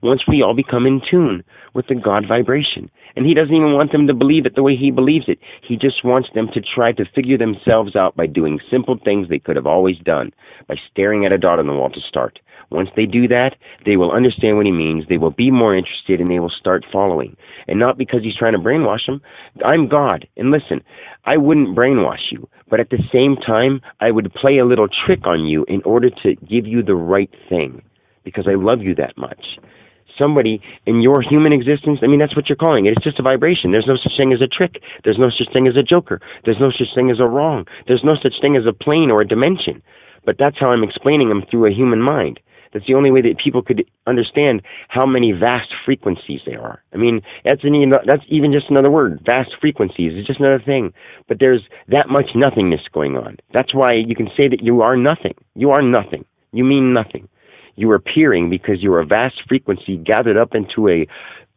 once we all become in tune with the God vibration. And he doesn't even want them to believe it the way he believes it. He just wants them to try to figure themselves out by doing simple things they could have always done, by staring at a dot on the wall to start. Once they do that, they will understand what he means, they will be more interested, and they will start following. And not because he's trying to brainwash them. I'm God, and listen, I wouldn't brainwash you, but at the same time, I would play a little trick on you in order to give you the right thing, because I love you that much. Somebody in your human existence, I mean, that's what you're calling it. It's just a vibration. There's no such thing as a trick. There's no such thing as a joker. There's no such thing as a wrong. There's no such thing as a plane or a dimension. But that's how I'm explaining them through a human mind. That's the only way that people could understand how many vast frequencies there are. I mean, that's even just another word. Vast frequencies is just another thing. But there's that much nothingness going on. That's why you can say that you are nothing. You are nothing. You mean nothing. You are appearing because you're a vast frequency gathered up into a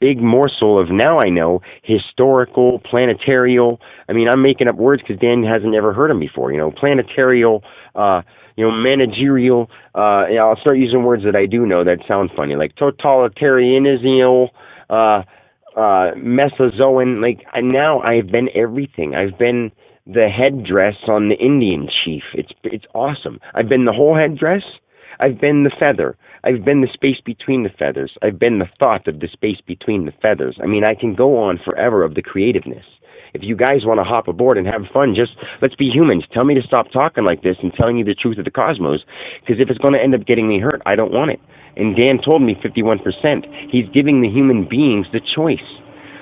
big morsel of, now I know, historical, planetarial. I mean, I'm making up words because Dan hasn't ever heard them before. Planetarial, managerial. I'll start using words that I do know that sound funny, like totalitarianism, Mesozoan. Now I've been everything. I've been the headdress on the Indian chief. It's awesome. I've been the whole headdress. I've been the feather. I've been the space between the feathers. I've been the thought of the space between the feathers. I mean, I can go on forever of the creativeness. If you guys want to hop aboard and have fun, just let's be humans. Tell me to stop talking like this and telling you the truth of the cosmos, because if it's going to end up getting me hurt, I don't want it. And Dan told me 51%. He's giving the human beings the choice.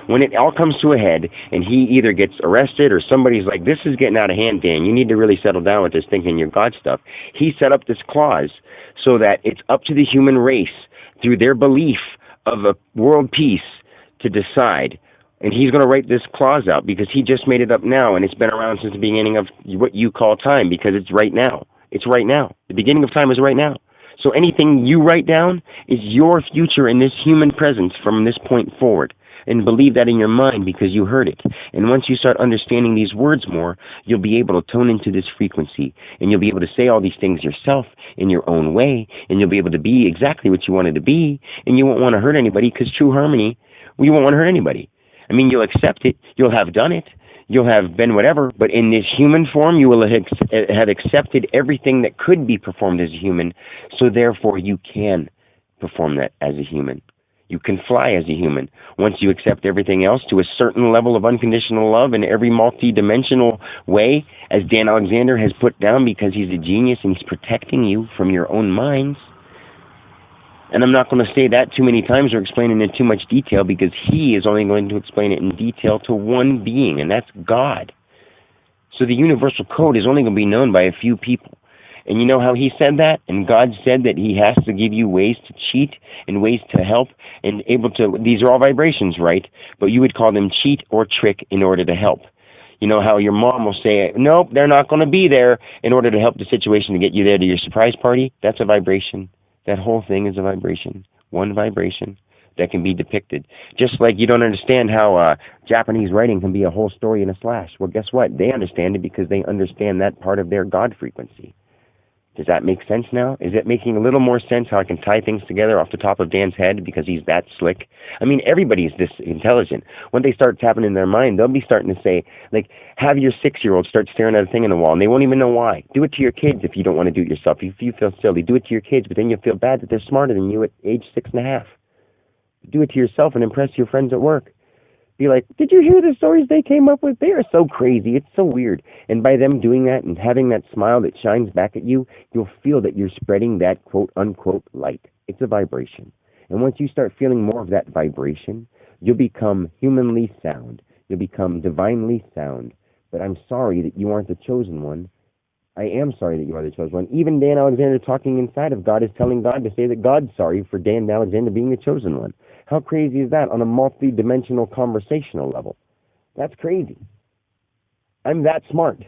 When it all comes to a head and he either gets arrested or somebody's like, this is getting out of hand, Dan, you need to really settle down with this thinking you're God stuff, he set up this clause so that it's up to the human race through their belief of a world peace to decide. And he's going to write this clause out because he just made it up now, and it's been around since the beginning of what you call time, because it's right now. It's right now. The beginning of time is right now. So anything you write down is your future in this human presence from this point forward. and believe that in your mind because you heard it. And once you start understanding these words more, you'll be able to tone into this frequency, and you'll be able to say all these things yourself in your own way, and you'll be able to be exactly what you wanted to be, and you won't want to hurt anybody, because true harmony, well, you won't want to hurt anybody. I mean, you'll accept it, you'll have done it, you'll have been whatever, but in this human form, you will have accepted everything that could be performed as a human, so therefore you can perform that as a human. You can fly as a human. Once you accept everything else to a certain level of unconditional love in every multi-dimensional way, as Dan Alexander has put down, because he's a genius and he's protecting you from your own minds. And I'm not going to say that too many times or explain it in too much detail, because he is only going to explain it in detail to one being, and that's God. So the universal code is only going to be known by a few people. And you know how he said that? And God said that he has to give you ways to cheat and ways to help and able to, these are all vibrations, right? But you would call them cheat or trick in order to help. You know how your mom will say, nope, they're not going to be there in order to help the situation to get you there to your surprise party? That's a vibration. That whole thing is a vibration. One vibration that can be depicted. Just like you don't understand how Japanese writing can be a whole story in a slash. Well, guess what? They understand it because they understand that part of their God frequency. Does that make sense now? Is it making a little more sense how I can tie things together off the top of Dan's head because he's that slick? I mean, everybody's this intelligent. When they start tapping in their mind, they'll be starting to say, like, have your 6-year-old start staring at a thing on the wall, and they won't even know why. Do it to your kids if you don't want to do it yourself. If you feel silly, do it to your kids, but then you'll feel bad that they're smarter than you at age 6.5. Do it to yourself and impress your friends at work. Be like, did you hear the stories they came up with? They are so crazy. It's so weird. And by them doing that and having that smile that shines back at you, you'll feel that you're spreading that quote-unquote light. It's a vibration. And once you start feeling more of that vibration, you'll become humanly sound. You'll become divinely sound. But I'm sorry that you aren't the chosen one. I am sorry that you are the chosen one. Even Dan Alexander talking inside of God is telling God to say that God's sorry for Dan Alexander being the chosen one. How crazy is that on a multi-dimensional conversational level? That's crazy. I'm that smart.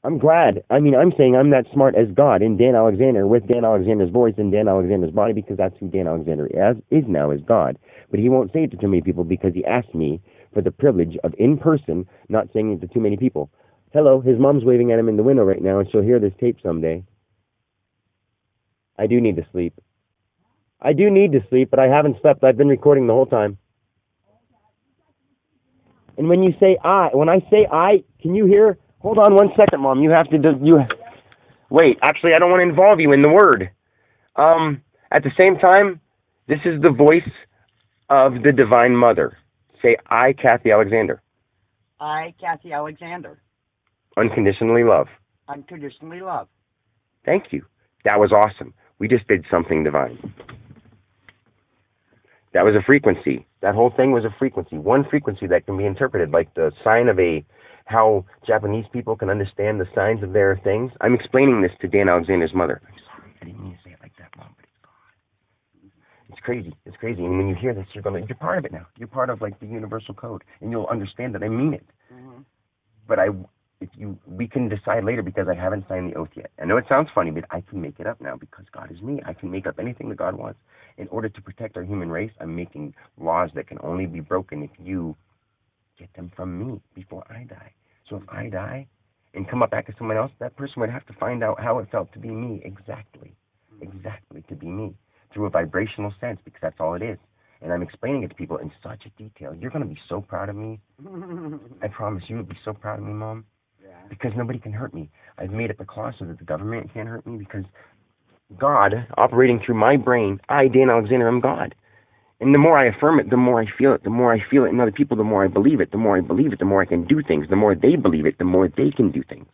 I'm glad. I mean, I'm saying I'm that smart as God in Dan Alexander, with Dan Alexander's voice in Dan Alexander's body, because that's who Dan Alexander is now, as God. But he won't say it to too many people because he asked me for the privilege of, in person, not saying it to too many people. Hello, his mom's waving at him in the window right now, and she'll hear this tape someday. I do need to sleep. I do need to sleep, but I haven't slept. I've been recording the whole time. And when you say when I say can you hear? Hold on 1 second, Mom. You have to wait. Actually, I don't want to involve you in the word. At the same time, this is the voice of the Divine Mother. Say, I, Kathy Alexander. I, Kathy Alexander. Unconditionally love. Unconditionally love. Thank you. That was awesome. We just did something divine. That was a frequency. That whole thing was a frequency. One frequency that can be interpreted like the sign of how Japanese people can understand the signs of their things. I'm explaining this to Dan Alexander's mother. I'm sorry, I didn't mean to say it like that, Mom, but it's God. It's crazy. It's crazy. And when you hear this, you're part of it now. You're part of like the universal code, and you'll understand that I mean it. Mm-hmm. But we can decide later, because I haven't signed the oath yet. I know it sounds funny, but I can make it up now because God is me. I can make up anything that God wants. In order to protect our human race, I'm making laws that can only be broken if you get them from me before I die. So if I die and come up back as someone else, that person would have to find out how it felt to be me exactly, to be me, through a vibrational sense, because that's all it is. And I'm explaining it to people in such a detail. You're going to be so proud of me. I promise you would be so proud of me, Mom. Yeah. Because nobody can hurt me. I've made up a clause so that the government can't hurt me, because God, operating through my brain, I, Dan Alexander, am God. And the more I affirm it, the more I feel it. The more I feel it in other people, the more I believe it. The more I believe it, the more I can do things. The more they believe it, the more they can do things.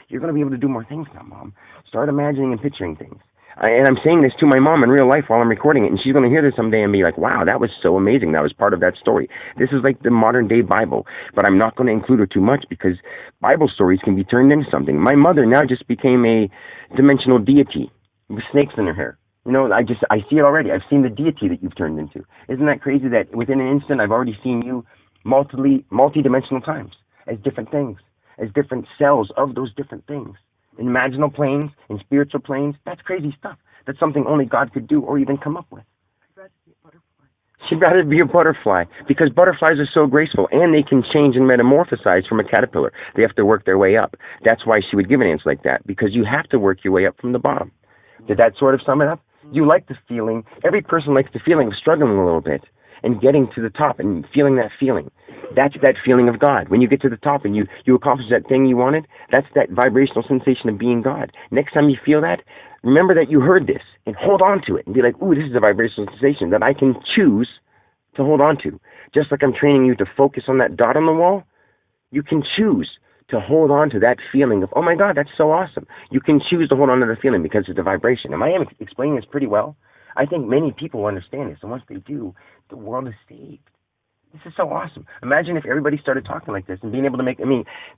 You're going to be able to do more things now, Mom. Start imagining and picturing things. And I'm saying this to my mom in real life while I'm recording it, and she's going to hear this someday and be like, wow, that was so amazing. That was part of that story. This is like the modern-day Bible, but I'm not going to include her too much because Bible stories can be turned into something. My mother now just became a dimensional deity with snakes in her hair. You know, I see it already. I've seen the deity that you've turned into. Isn't that crazy that within an instant I've already seen you multi-dimensional times as different things, as different cells of those different things? In imaginal planes, in spiritual planes, that's crazy stuff. That's something only God could do or even come up with. She'd rather be a butterfly because butterflies are so graceful and they can change and metamorphosize from a caterpillar. They have to work their way up. That's why she would give an answer like that, because you have to work your way up from the bottom. Did that sort of sum it up? You like the feeling. Every person likes the feeling of struggling a little bit and getting to the top and feeling that feeling. That's that feeling of God. When you get to the top and you accomplish that thing you wanted, that's that vibrational sensation of being God. Next time you feel that, remember that you heard this and hold on to it and be like, ooh, this is a vibrational sensation that I can choose to hold on to. Just like I'm training you to focus on that dot on the wall, you can choose to hold on to that feeling of, oh my God, that's so awesome. You can choose to hold on to the feeling because it's a vibration. Am I explaining this pretty well? I think many people will understand this, and once they do, the world is saved. This is so awesome. Imagine if everybody started talking like this and being able to make,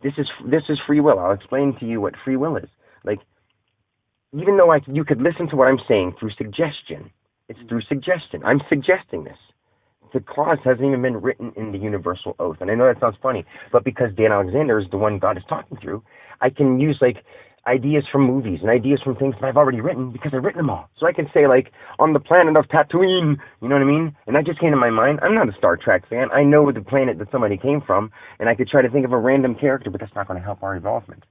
this is free will. I'll explain to you what free will is. Like, even though you could listen to what I'm saying through suggestion, it's through suggestion. I'm suggesting this. The clause hasn't even been written in the universal oath. And I know that sounds funny, but because Dan Alexander is the one God is talking through, I can use like ideas from movies and ideas from things that I've already written because I've written them all. So I can say like, on the planet of Tatooine, you know what I mean? And that just came to my mind. I'm not a Star Trek fan. I know the planet that somebody came from, and I could try to think of a random character, but that's not going to help our involvement.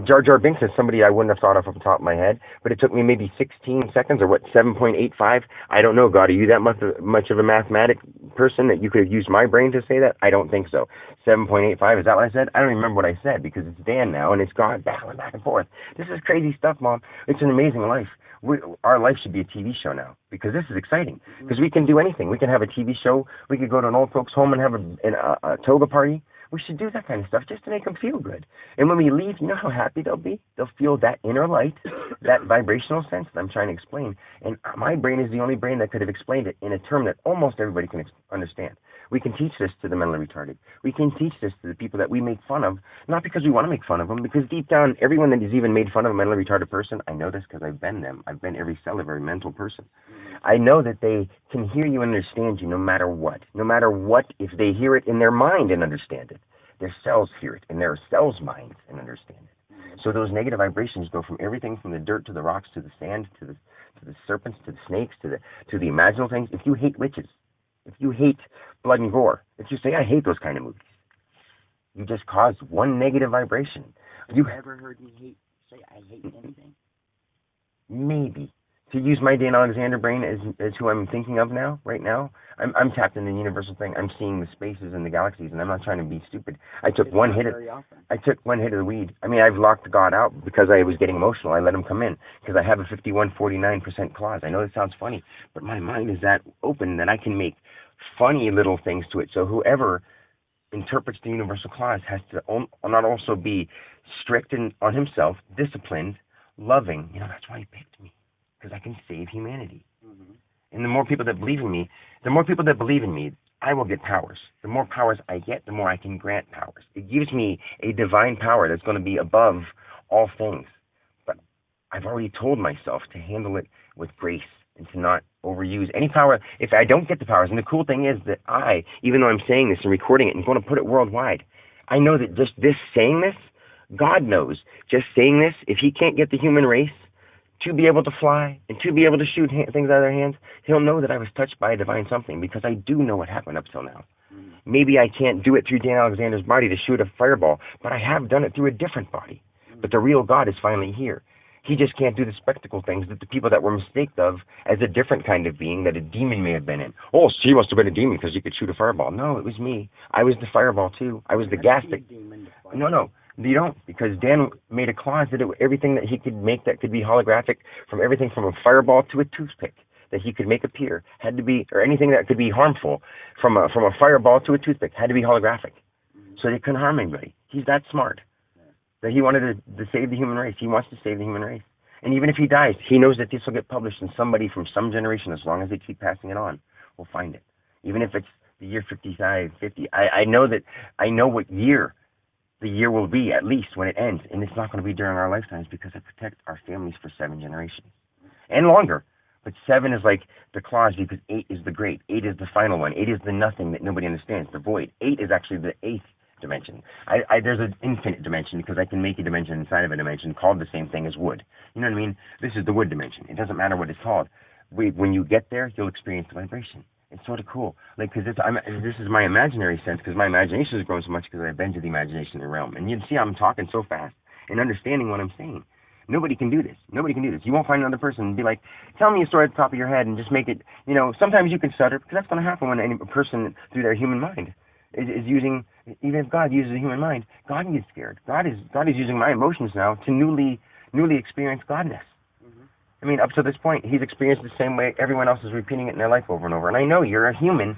Jar Jar Binks is somebody I wouldn't have thought of off the top of my head, but it took me maybe 16 seconds, or 7.85? I don't know, God, are you that much of a mathematic person that you could have used my brain to say that? I don't think so. 7.85, is that what I said? I don't remember what I said, because it's Dan now, and it's gone back and forth. This is crazy stuff, Mom. It's an amazing life. Our life should be a TV show now, because this is exciting, because we can do anything. We can have a TV show. We could go to an old folks' home and have a toga party. We should do that kind of stuff just to make them feel good. And when we leave, you know how happy they'll be? They'll feel that inner light, that vibrational sense that I'm trying to explain. And my brain is the only brain that could have explained it in a term that almost everybody can understand. We can teach this to the mentally retarded. We can teach this to the people that we make fun of, not because we want to make fun of them, because deep down, everyone that has even made fun of a mentally retarded person, I know this because I've been them. I've been every cell of every mental person. I know that they can hear you and understand you no matter what. No matter what, if they hear it in their mind and understand it, their cells hear it in their cells' minds and understand it. So those negative vibrations go from everything from the dirt to the rocks to the sand to the serpents to the snakes to the imaginal things. If you hate witches, if you hate blood and gore, if you say I hate those kind of movies, you just caused one negative vibration. Have you ever heard me say I hate anything? Maybe. To use my Dan Alexander brain as who I'm thinking of now, right now, I'm tapped in the universal thing. I'm seeing the spaces and the galaxies, and I'm not trying to be stupid. I took one hit of the weed. I've locked God out because I was getting emotional. I let him come in because I have a 51-49% clause. I know it sounds funny, but my mind is that open that I can make funny little things to it. So whoever interprets the universal clause has to not also be strict on himself, disciplined, loving. That's why he picked me. Because I can save humanity. Mm-hmm. And the more people that believe in me, I will get powers. The more powers I get, the more I can grant powers. It gives me a divine power that's going to be above all things. But I've already told myself to handle it with grace and to not overuse any power. If I don't get the powers, and the cool thing is that even though I'm saying this and recording it and going to put it worldwide, I know that just this saying this, God knows, just saying this, if he can't get the human race to be able to fly and to be able to shoot things out of their hands, he'll know that I was touched by a divine something, because I do know what happened up till now. Maybe I can't do it through Dan Alexander's body to shoot a fireball, but I have done it through a different body. But the real God is finally here. He just can't do the spectacle things that the people that were mistaken of as a different kind of being that a demon may have been in. Oh, she must have been a demon because you could shoot a fireball. No, it was me. I was the fireball too. I was the gas that... No. You don't, because Dan made a clause that everything that he could make that could be holographic, from everything from a fireball to a toothpick that he could make appear, had to be, or anything that could be harmful, from a fireball to a toothpick, had to be holographic. So they couldn't harm anybody. He's that smart. That he wanted to save the human race. He wants to save the human race. And even if he dies, he knows that this will get published, and somebody from some generation, as long as they keep passing it on, will find it. Even if it's the year 55, 50. I know what year the year will be, at least when it ends, and it's not going to be during our lifetimes, because I protect our families for 7 generations and longer. But 7 is like the clause, because 8 is the great. 8 is the final one. 8 is the nothing that nobody understands, the void. 8 is actually the 8th dimension. There's an infinite dimension, because I can make a dimension inside of a dimension called the same thing as wood. You know what I mean? This is the wood dimension. It doesn't matter what it's called. When you get there, you'll experience the vibration. It's sort of cool. Like, because this is my imaginary sense, because my imagination has grown so much because I've been to the imagination realm. And you see I'm talking so fast and understanding what I'm saying. Nobody can do this. Nobody can do this. You won't find another person and be like, tell me a story at the top of your head and just make it, sometimes you can stutter, because that's going to happen when any person through their human mind is using, even if God uses a human mind, God gets scared. God is using my emotions now to newly experience Godness. I mean, up to this point, he's experienced the same way everyone else is repeating it in their life over and over. And I know you're a human,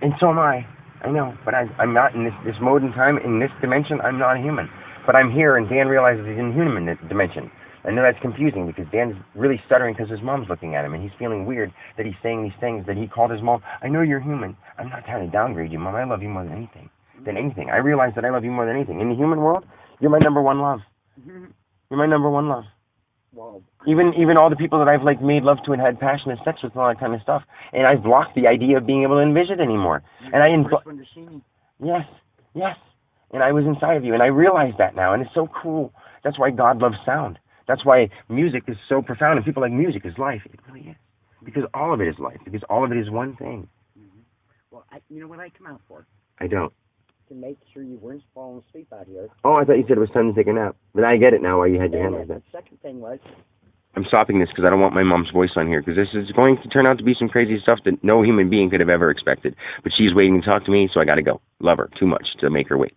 and so am I. I know, but I'm not in this mode in time, in this dimension. I'm not a human. But I'm here, and Dan realizes he's in human dimension. I know that's confusing because Dan's really stuttering because his mom's looking at him, and he's feeling weird that he's saying these things, that he called his mom. I know you're human. I'm not trying to downgrade you, Mom. I love you more than anything. I realize that I love you more than anything. In the human world, you're my number one love. You're my number one love. Well, Even all the people that I've made love to and had passionate sex with and all that kind of stuff, and I've blocked the idea of being able to envision anymore. And I didn't. First one to see me. Yes. And I was inside of you, and I realize that now, and it's so cool. That's why God loves sound. That's why music is so profound, and people like music is life. It really is, because all of it is life. Because all of it is one thing. Well, you know what I come out for? I don't. To make sure you weren't falling asleep out here. Oh, I thought you said it was time to take a nap. But I get it now why you had your hand like that. The second thing was... I'm stopping this because I don't want my mom's voice on here, because this is going to turn out to be some crazy stuff that no human being could have ever expected. But she's waiting to talk to me, so I got to go. Love her too much to make her wait.